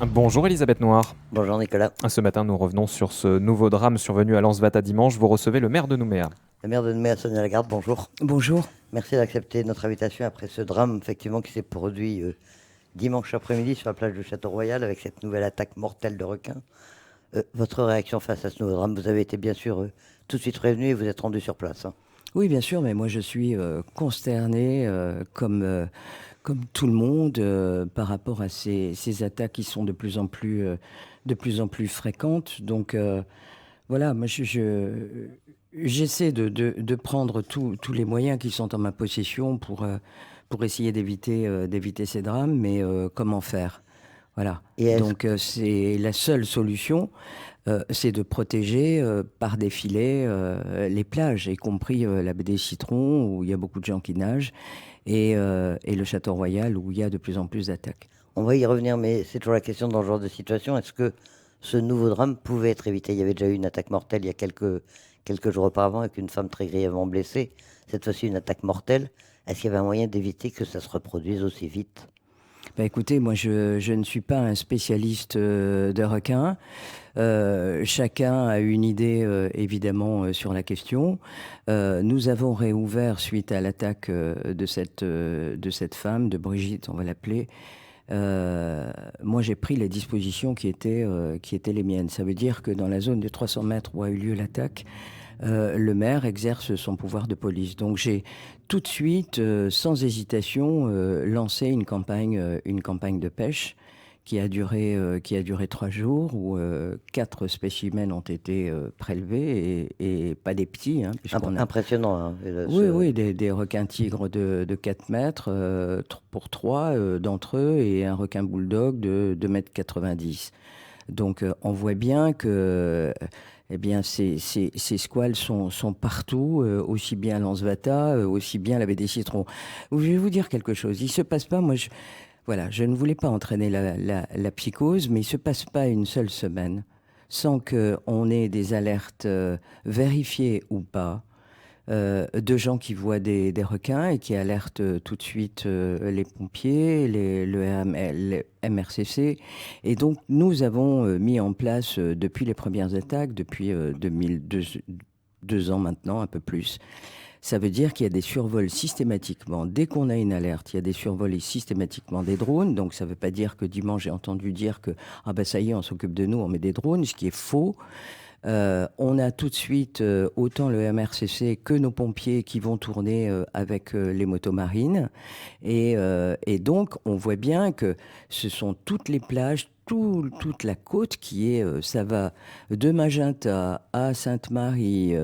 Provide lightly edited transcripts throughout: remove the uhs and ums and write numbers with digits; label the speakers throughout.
Speaker 1: Bonjour Elisabeth Noir.
Speaker 2: Bonjour Nicolas.
Speaker 1: Ce matin, nous revenons sur ce nouveau drame survenu à Lansvata dimanche. Vous recevez le maire de Nouméa.
Speaker 2: La maire de Nouméa, Sonia Lagarde, bonjour.
Speaker 3: Bonjour.
Speaker 2: Merci d'accepter notre invitation après ce drame effectivement qui s'est produit dimanche après-midi sur la plage du Château-Royal avec cette nouvelle attaque mortelle de requins. Votre réaction face à ce nouveau drame, vous avez été bien sûr tout de suite prévenu et vous êtes rendu sur place.
Speaker 3: Oui, bien sûr, mais moi je suis consterné comme tout le monde par rapport à ces attaques qui sont de plus en plus fréquentes. Donc voilà, moi j'essaie de prendre tous les moyens qui sont en ma possession pour essayer d'éviter ces drames, mais comment faire? Voilà. Donc c'est la seule solution, c'est de protéger par des filets les plages, y compris la baie des Citrons où il y a beaucoup de gens qui nagent et le Château Royal où il y a de plus en plus d'attaques.
Speaker 2: On va y revenir, mais c'est toujours la question dans ce genre de situation. Est-ce que ce nouveau drame pouvait être évité? Il y avait déjà eu une attaque mortelle il y a quelques jours auparavant avec une femme très grièvement blessée. Cette fois-ci, une attaque mortelle. Est-ce qu'il y avait un moyen d'éviter que ça se reproduise aussi vite?
Speaker 3: Bah écoutez, moi je ne suis pas un spécialiste de requins. Chacun a une idée évidemment sur la question. Nous avons réouvert suite à l'attaque de cette femme, de Brigitte, on va l'appeler. Moi j'ai pris les dispositions qui étaient les miennes. Ça veut dire que dans la zone de 300 mètres où a eu lieu l'attaque, le maire exerce son pouvoir de police. Donc j'ai tout de suite, sans hésitation, lancé une campagne de pêche qui a duré 3 jours, où 4 spécimens ont été prélevés, et pas des petits. Hein,
Speaker 2: Impressionnant. Hein,
Speaker 3: oui, des requins tigres de 4 mètres pour 3 d'entre eux, et un requin bulldog de 2,90 m. Donc on voit bien que ces squales sont partout, aussi bien à Lansvata, aussi bien à la baie des Citrons. Je vais vous dire quelque chose. Il se passe pas, je ne voulais pas entraîner la psychose, mais il se passe pas une seule semaine sans qu'on ait des alertes vérifiées ou pas, de gens qui voient des requins et qui alertent tout de suite les pompiers, le MRCC. Et donc, nous avons mis en place, depuis les premières attaques, depuis 2 ans maintenant, un peu plus. Ça veut dire qu'il y a des survols systématiquement. Dès qu'on a une alerte, il y a des survols systématiquement des drones. Donc, ça ne veut pas dire que dimanche, j'ai entendu dire que ça y est, on s'occupe de nous, on met des drones, ce qui est faux. On a tout de suite autant le MRCC que nos pompiers qui vont tourner avec les motos marines. Et donc, on voit bien que ce sont toutes les plages, toute la côte qui est, ça va de Magenta à Sainte-Marie,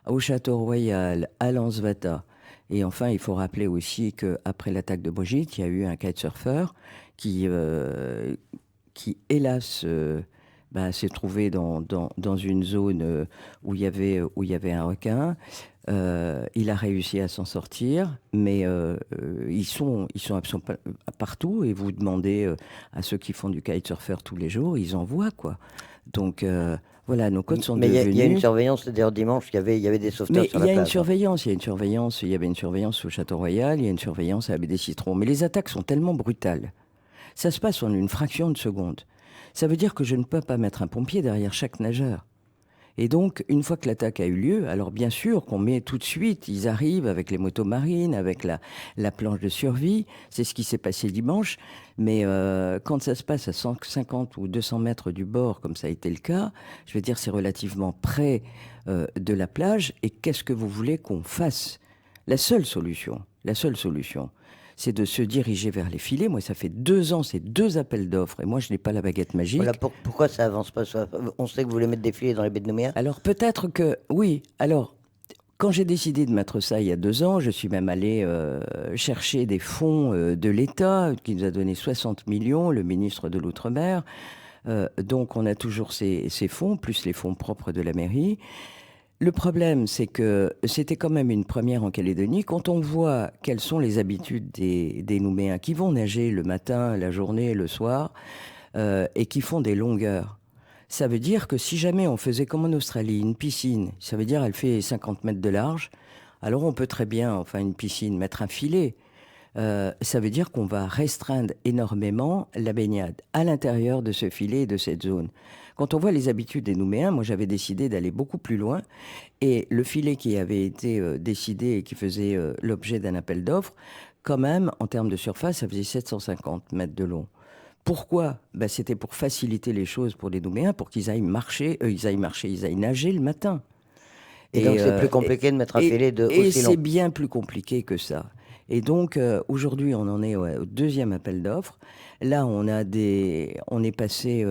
Speaker 3: au Château-Royal, à Lansvata. Et enfin, il faut rappeler aussi qu'après l'attaque de Brigitte, il y a eu un kitesurfer qui hélas, s'est trouvé dans une zone où il y avait un requin. Il a réussi à s'en sortir, mais ils sont absents partout, et vous demandez à ceux qui font du kitesurfer tous les jours, ils en voient, quoi. Donc voilà, nos côtes sont devenues...
Speaker 2: Mais il y a une surveillance, d'ailleurs dimanche, il y avait des sauveteurs sur la plage.
Speaker 3: Il y a une surveillance, il y avait une surveillance au Château-Royal, il y a une surveillance à la baie des Citrons. Mais les attaques sont tellement brutales. Ça se passe en une fraction de seconde. Ça veut dire que je ne peux pas mettre un pompier derrière chaque nageur. Et donc, une fois que l'attaque a eu lieu, alors bien sûr qu'on met tout de suite, ils arrivent avec les motos marines, avec la planche de survie. C'est ce qui s'est passé dimanche. Mais quand ça se passe à 150 ou 200 mètres du bord, comme ça a été le cas, je veux dire, c'est relativement près de la plage. Et qu'est-ce que vous voulez qu'on fasse? La seule solution, c'est de se diriger vers les filets. Moi, ça fait 2 ans, c'est 2 appels d'offres, et moi, je n'ai pas la baguette magique.
Speaker 2: Voilà, pourquoi ça avance pas? On sait que vous voulez mettre des filets dans les baies de Nouméa.
Speaker 3: Alors, peut-être que... Oui, alors, quand j'ai décidé de mettre ça il y a 2 ans, je suis même allé chercher des fonds de l'État, qui nous a donné 60 millions, le ministre de l'Outre-mer. Donc, on a toujours ces fonds, plus les fonds propres de la mairie. Le problème, c'est que c'était quand même une première en Calédonie. Quand on voit quelles sont les habitudes des Nouméens qui vont nager le matin, la journée, le soir, et qui font des longueurs, ça veut dire que si jamais on faisait comme en Australie, une piscine, ça veut dire elle fait 50 mètres de large, alors on peut très bien, enfin une piscine, mettre un filet. ça veut dire qu'on va restreindre énormément la baignade à l'intérieur de ce filet et de cette zone. Quand on voit les habitudes des Nouméens, moi j'avais décidé d'aller beaucoup plus loin et le filet qui avait été décidé et qui faisait l'objet d'un appel d'offres, quand même, en termes de surface, ça faisait 750 mètres de long. Pourquoi? Ben, c'était pour faciliter les choses pour les Nouméens, pour qu'ils aillent marcher, ils aillent nager le matin.
Speaker 2: Et donc, c'est plus compliqué de mettre un filet
Speaker 3: Et
Speaker 2: aussi long.
Speaker 3: c'est bien plus compliqué que ça. Et donc, aujourd'hui, on en est au deuxième appel d'offres. Là, on est passé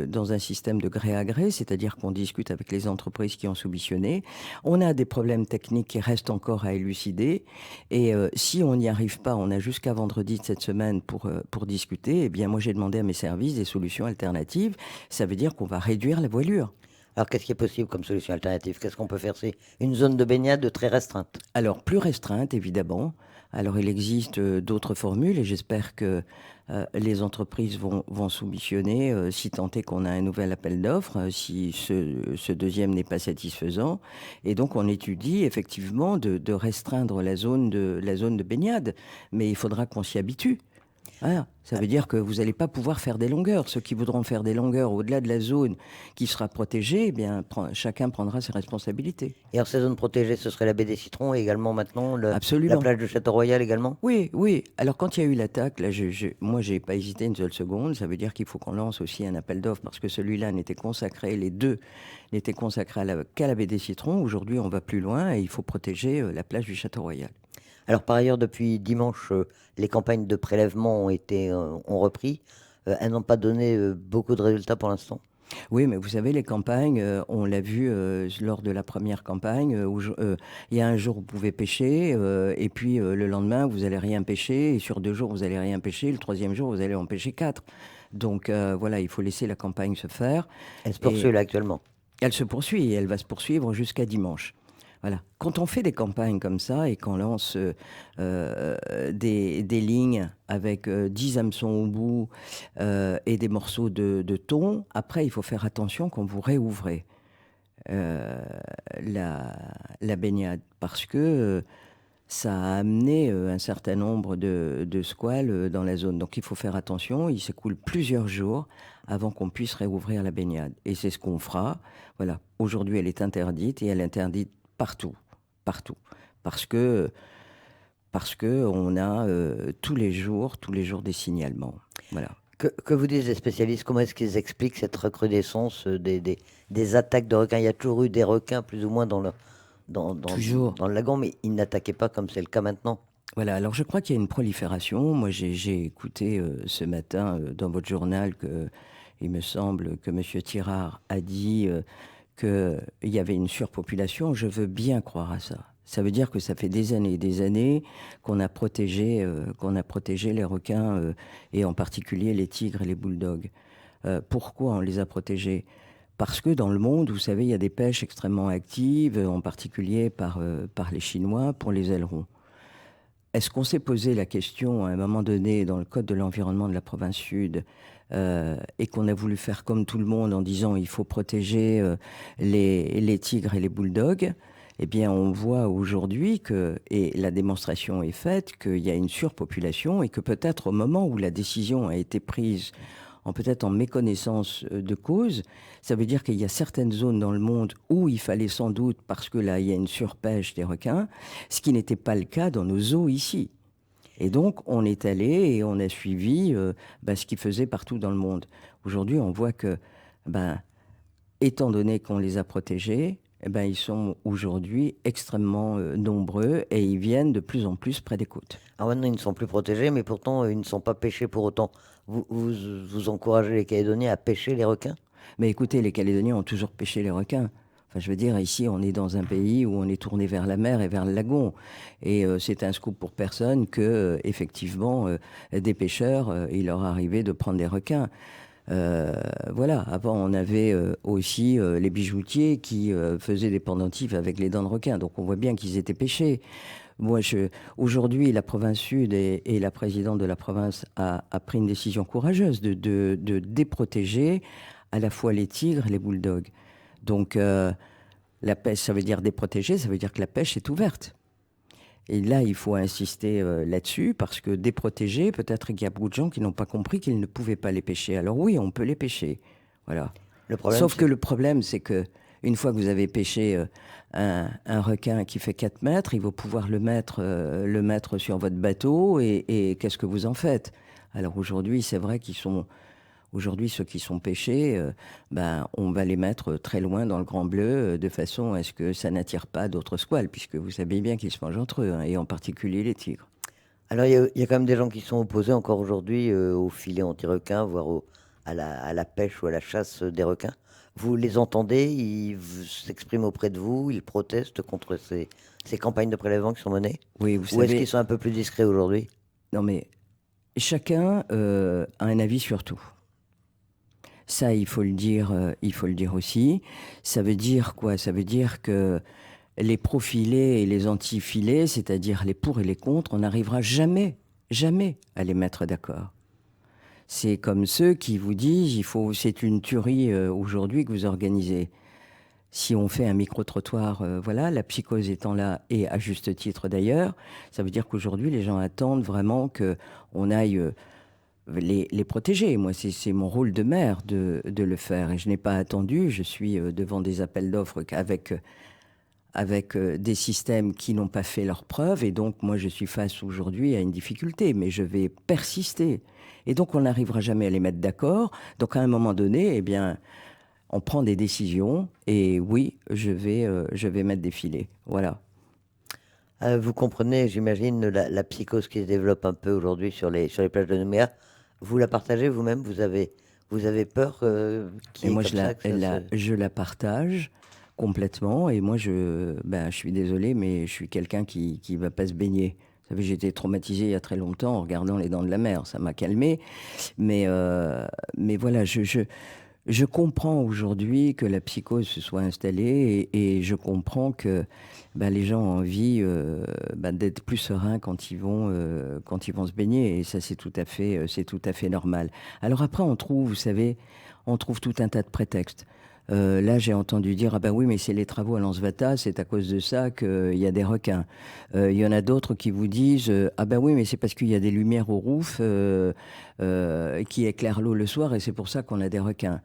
Speaker 3: dans un système de gré à gré, c'est-à-dire qu'on discute avec les entreprises qui ont soumissionné. On a des problèmes techniques qui restent encore à élucider. Et si on n'y arrive pas, on a jusqu'à vendredi de cette semaine pour discuter. Eh bien, moi, j'ai demandé à mes services des solutions alternatives. Ça veut dire qu'on va réduire la voilure.
Speaker 2: Alors, qu'est-ce qui est possible comme solution alternative? Qu'est-ce qu'on peut faire? C'est une zone de baignade très restreinte.
Speaker 3: Alors, plus restreinte, évidemment. Alors, il existe d'autres formules et j'espère que les entreprises vont soumissionner si tant est qu'on a un nouvel appel d'offres, si ce deuxième n'est pas satisfaisant. Et donc, on étudie effectivement de restreindre la zone de baignade. Mais il faudra qu'on s'y habitue. Voilà. Ça veut dire que vous n'allez pas pouvoir faire des longueurs. Ceux qui voudront faire des longueurs au-delà de la zone qui sera protégée, eh bien, chacun prendra ses responsabilités.
Speaker 2: Et en ces zones protégées, ce serait la baie des Citrons et également maintenant la
Speaker 3: Absolument.
Speaker 2: plage de Château-Royal également?
Speaker 3: Oui, oui. Alors, quand il y a eu l'attaque, là, moi, j'ai pas hésité une seule seconde. Ça veut dire qu'il faut qu'on lance aussi un appel d'offres parce que celui-là n'était consacré, les deux n'étaient consacrés qu'à la baie des Citrons. Aujourd'hui, on va plus loin et il faut protéger la plage du Château-Royal.
Speaker 2: Alors par ailleurs, depuis dimanche, les campagnes de prélèvement ont repris. Elles n'ont pas donné beaucoup de résultats pour l'instant.
Speaker 3: Oui, mais vous savez, les campagnes, on l'a vu lors de la première campagne, où il y a un jour vous pouvez pêcher, et puis le lendemain vous allez rien pêcher, et sur 2 jours vous allez rien pêcher, le troisième jour vous allez en pêcher 4. Donc voilà, il faut laisser la campagne se faire.
Speaker 2: Elle se poursuit là actuellement.
Speaker 3: Elle se poursuit et elle va se poursuivre jusqu'à dimanche. Voilà. Quand on fait des campagnes comme ça et qu'on lance des lignes avec 10 hameçons au bout et des morceaux de thon, après, il faut faire attention quand vous réouvrez la baignade parce que ça a amené un certain nombre de squales dans la zone. Donc, il faut faire attention. Il s'écoule plusieurs jours avant qu'on puisse réouvrir la baignade. Et c'est ce qu'on fera. Voilà. Aujourd'hui, elle est interdite et elle est interdite partout, parce que on a tous les jours des signalements. Voilà.
Speaker 2: Que vous disent les spécialistes? Comment est-ce qu'ils expliquent cette recrudescence des attaques de requins? Il y a toujours eu des requins plus ou moins dans le lagon, mais ils n'attaquaient pas comme c'est le cas maintenant.
Speaker 3: Voilà, alors je crois qu'il y a une prolifération. Moi, j'ai écouté ce matin dans votre journal que il me semble que M. Tirard a dit qu'il y avait une surpopulation. Je veux bien croire à ça. Ça veut dire que ça fait des années et des années qu'on a protégé les requins, et en particulier les tigres et les bulldogs. Pourquoi on les a protégés? Parce que dans le monde, vous savez, il y a des pêches extrêmement actives, en particulier par les Chinois pour les ailerons. Est-ce qu'on s'est posé la question à un moment donné dans le Code de l'environnement de la province sud et qu'on a voulu faire comme tout le monde en disant il faut protéger les tigres et les bulldogs? Eh bien, on voit aujourd'hui et la démonstration est faite, qu'il y a une surpopulation et que peut-être au moment où la décision a été prise peut-être en méconnaissance de cause, ça veut dire qu'il y a certaines zones dans le monde où il fallait sans doute, parce que là, il y a une surpêche des requins, ce qui n'était pas le cas dans nos eaux ici. Et donc, on est allé et on a suivi ce qu'ils faisaient partout dans le monde. Aujourd'hui, on voit que, étant donné qu'on les a protégés, ils sont aujourd'hui extrêmement nombreux et ils viennent de plus en plus près des côtes.
Speaker 2: Alors maintenant, ils ne sont plus protégés, mais pourtant, ils ne sont pas pêchés pour autant. Vous encouragez les Calédoniens à pêcher les requins?
Speaker 3: Mais écoutez, les Calédoniens ont toujours pêché les requins. Enfin, je veux dire, ici, on est dans un pays où on est tourné vers la mer et vers le lagon. Et c'est un scoop pour personne que, effectivement, des pêcheurs, il leur arrivait de prendre des requins. Voilà, avant on avait aussi les bijoutiers qui faisaient des pendentifs avec les dents de requin, donc on voit bien qu'ils étaient pêchés. Moi, aujourd'hui, la province sud et la présidente de la province a pris une décision courageuse de déprotéger à la fois les tigres et les bulldogs. Donc la pêche, ça veut dire déprotéger, ça veut dire que la pêche est ouverte. Et là, il faut insister là-dessus parce que des protégés, peut-être qu'il y a beaucoup de gens qui n'ont pas compris qu'ils ne pouvaient pas les pêcher. Alors oui, on peut les pêcher. Voilà.
Speaker 2: Le problème,
Speaker 3: Sauf que
Speaker 2: c'est
Speaker 3: le problème, c'est que une fois que vous avez pêché un requin qui fait 4 mètres, il faut pouvoir le mettre sur votre bateau et qu'est-ce que vous en faites? Alors aujourd'hui, c'est vrai qu'ils sont aujourd'hui ceux qui sont pêchés, ben on va les mettre très loin dans le Grand Bleu de façon à ce que ça n'attire pas d'autres squales, puisque vous savez bien qu'ils se mangent entre eux, hein, et en particulier les tigres.
Speaker 2: Alors, il y a quand même des gens qui sont opposés encore aujourd'hui au filet anti-requin, voire à la pêche ou à la chasse des requins. Vous les entendez, s'expriment auprès de vous, ils protestent contre ces campagnes de prélèvement qui sont menées?
Speaker 3: Oui, vous
Speaker 2: Ou est-ce
Speaker 3: savez,
Speaker 2: qu'ils sont un peu plus discrets aujourd'hui?
Speaker 3: non mais chacun a un avis sur tout. Ça, il faut le dire aussi. Ça veut dire quoi? Ça veut dire que les profilés et les anti-filés, c'est-à-dire les pour et les contre, on n'arrivera jamais, jamais à les mettre d'accord. C'est comme ceux qui vous disent, c'est une tuerie aujourd'hui que vous organisez. Si on fait un micro-trottoir, voilà, la psychose étant là, et à juste titre d'ailleurs, ça veut dire qu'aujourd'hui, les gens attendent vraiment qu'on aille les protéger. Moi, c'est mon rôle de maire de le faire. Et je n'ai pas attendu. Je suis devant des appels d'offres avec des systèmes qui n'ont pas fait leurs preuves. Et donc, moi, je suis face aujourd'hui à une difficulté, mais je vais persister. Et donc, on n'arrivera jamais à les mettre d'accord. Donc, à un moment donné, eh bien, on prend des décisions. Et oui, je vais mettre des filets. Voilà.
Speaker 2: Vous comprenez, j'imagine, la psychose qui se développe un peu aujourd'hui sur sur les plages de Nouméa. Vous la partagez vous-même? Vous avez peur qu'il
Speaker 3: Et
Speaker 2: y ait
Speaker 3: moi,
Speaker 2: comme ça que ça se...
Speaker 3: je la partage complètement. Et moi, je suis désolé, mais je suis quelqu'un qui ne va pas se baigner. Vous savez, j'ai été traumatisé il y a très longtemps en regardant Les Dents de la Mer. Ça m'a calmé. Mais voilà, je comprends aujourd'hui que la psychose se soit installée et je comprends que les gens ont envie d'être plus sereins quand ils vont se baigner. Et ça, c'est tout à fait normal. Alors après, vous savez, on trouve tout un tas de prétextes. Là, j'ai entendu dire, ah ben oui, mais c'est les travaux à Lansvata, c'est à cause de ça qu'il y a des requins. Il y en a d'autres qui vous disent, ah ben oui, mais c'est parce qu'il y a des lumières au roof qui éclairent l'eau le soir et c'est pour ça qu'on a des requins.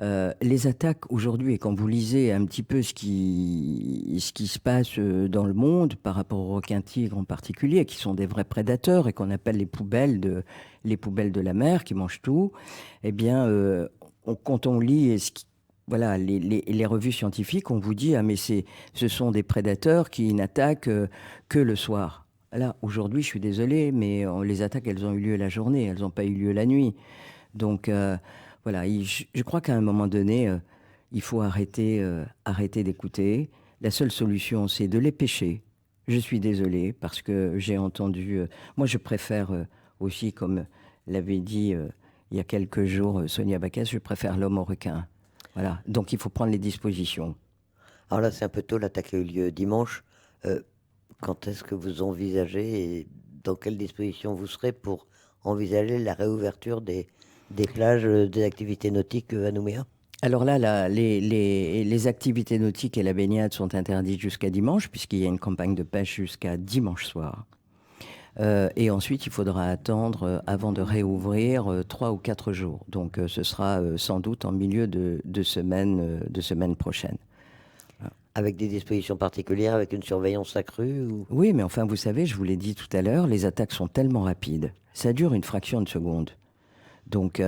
Speaker 3: Les attaques aujourd'hui, et quand vous lisez un petit peu ce qui se passe dans le monde par rapport aux requins-tigres en particulier, qui sont des vrais prédateurs et qu'on appelle les poubelles de la mer, qui mangent tout, eh bien, quand on lit voilà, les revues scientifiques, on vous dit, ah mais ce sont des prédateurs qui n'attaquent que le soir. Là, aujourd'hui, je suis désolé, mais les attaques, elles ont eu lieu la journée, elles n'ont pas eu lieu la nuit. Donc, voilà, je crois qu'à un moment donné, il faut arrêter d'écouter. La seule solution, c'est de les pêcher. Je suis désolé, parce que j'ai entendu... moi, je préfère aussi, comme l'avait dit il y a quelques jours Sonia Backes, je préfère l'homme au requin. Voilà, donc il faut prendre les dispositions.
Speaker 2: Alors là, c'est un peu tôt, l'attaque a eu lieu dimanche. Euh, Quand est-ce que vous envisagez et dans quelles dispositions vous serez pour envisager la réouverture des plages, des activités nautiques à Nouméa?
Speaker 3: Alors là, les activités nautiques et la baignade sont interdites jusqu'à dimanche, puisqu'il y a une campagne de pêche jusqu'à dimanche soir. Et ensuite, il faudra attendre avant de réouvrir 3 ou 4 jours. Donc, ce sera sans doute en milieu de semaine prochaine.
Speaker 2: Avec des dispositions particulières, avec une surveillance accrue ou...
Speaker 3: Oui, mais enfin, vous savez, je vous l'ai dit tout à l'heure, les attaques sont tellement rapides. Ça dure une fraction de seconde. Donc,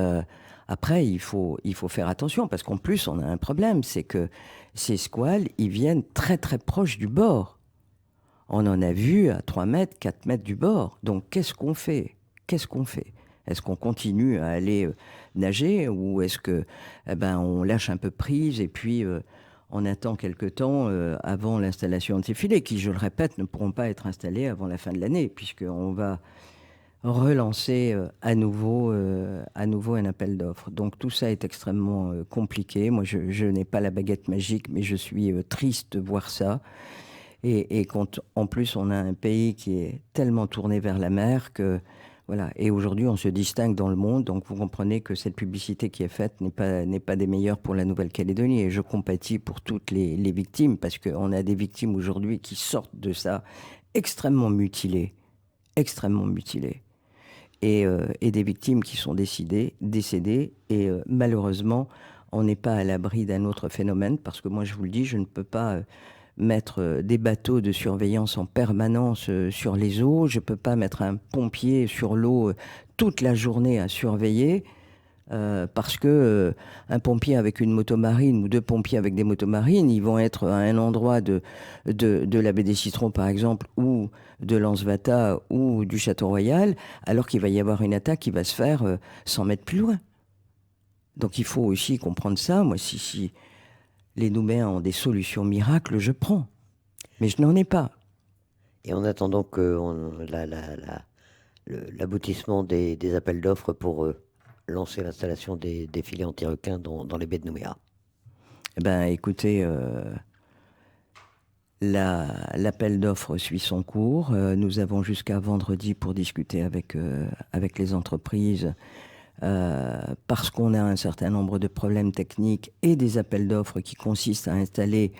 Speaker 3: après, il faut faire attention, parce qu'en plus, on a un problème, c'est que ces squales, ils viennent très très proches du bord. On en a vu à 3 mètres, 4 mètres du bord. Donc, qu'est-ce qu'on fait? Qu'est-ce qu'on fait? Est-ce qu'on continue à aller nager ou est-ce que, on lâche un peu prise et puis on attend quelque temps avant l'installation de ces filets qui, je le répète, ne pourront pas être installés avant la fin de l'année puisqu'on va relancer à nouveau un appel d'offres. Donc tout ça est extrêmement compliqué. Moi, je n'ai pas la baguette magique, mais je suis triste de voir ça. Et quand en plus on a un pays qui est tellement tourné vers la mer que voilà. Et aujourd'hui on se distingue dans le monde, donc vous comprenez que cette publicité qui est faite n'est pas des meilleures pour la Nouvelle-Calédonie. Et je compatis pour toutes les victimes parce qu'on a des victimes aujourd'hui qui sortent de ça extrêmement mutilés, extrêmement mutilés. Et des victimes qui sont décédées. Et malheureusement, on n'est pas à l'abri d'un autre phénomène, parce que moi, je vous le dis, je ne peux pas mettre des bateaux de surveillance en permanence sur les eaux. Je ne peux pas mettre un pompier sur l'eau toute la journée à surveiller. Parce que un pompier avec une motomarine ou 2 pompiers avec des motomarines, ils vont être à un endroit de la baie des Citrons, par exemple, ou de l'Anse-Vata ou du Château-Royal, alors qu'il va y avoir une attaque qui va se faire 100 mètres plus loin. Donc il faut aussi comprendre ça. Moi, si les Nouméens ont des solutions miracles, je prends. Mais je n'en ai pas.
Speaker 2: Et en attendant que l'aboutissement des appels d'offres pour lancer l'installation des filets anti-requins dans les baies de Nouméa.
Speaker 3: Eh ben, écoutez, l'appel d'offres suit son cours. Nous avons jusqu'à vendredi pour discuter avec les entreprises parce qu'on a un certain nombre de problèmes techniques et des appels d'offres qui consistent à installer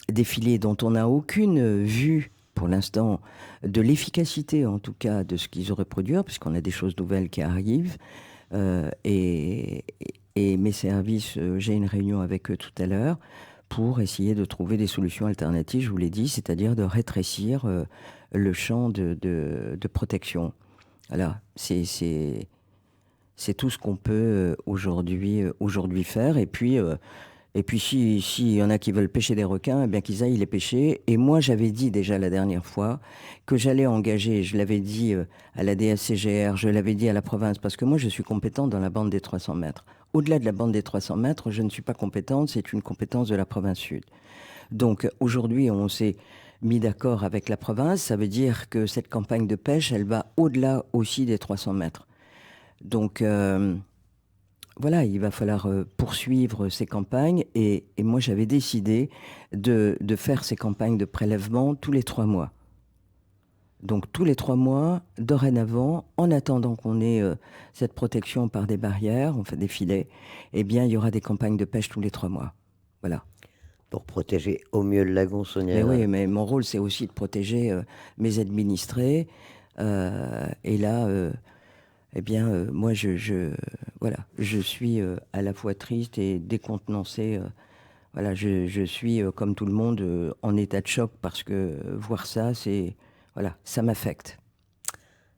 Speaker 3: des filets dont on n'a aucune vue pour l'instant de l'efficacité, en tout cas, de ce qu'ils auraient produire, puisqu'on a des choses nouvelles qui arrivent. Et mes services, j'ai une réunion avec eux tout à l'heure pour essayer de trouver des solutions alternatives, je vous l'ai dit, c'est-à-dire de rétrécir le champ de protection. Voilà, c'est tout ce qu'on peut aujourd'hui faire. Et puis s'il y en a qui veulent pêcher des requins, eh bien qu'ils aillent les pêcher. Et moi, j'avais dit déjà la dernière fois que j'allais engager, je l'avais dit à la DSCGR, je l'avais dit à la province, parce que moi, je suis compétente dans la bande des 300 mètres. Au-delà de la bande des 300 mètres, je ne suis pas compétente, c'est une compétence de la province sud. Donc aujourd'hui, on s'est mis d'accord avec la province, ça veut dire que cette campagne de pêche, elle va au-delà aussi des 300 mètres. Donc voilà, il va falloir poursuivre ces campagnes. Et moi, j'avais décidé de faire ces campagnes de prélèvement tous les 3 mois. Donc tous les 3 mois, dorénavant, en attendant qu'on ait cette protection par des barrières, on fait des filets, eh bien, il y aura des campagnes de pêche tous les 3 mois. Voilà.
Speaker 2: Pour protéger au mieux le lagon, Sonia.
Speaker 3: Mais oui, mais mon rôle, c'est aussi de protéger mes administrés. Et là, eh bien, moi, voilà, je suis à la fois triste et décontenancé. Voilà, je suis, comme tout le monde, en état de choc parce que voir ça, voilà, ça m'affecte.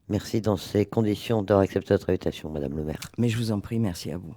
Speaker 2: Merci dans ces conditions d'avoir accepté notre invitation, Madame le maire.
Speaker 3: Mais je vous en prie, merci à vous.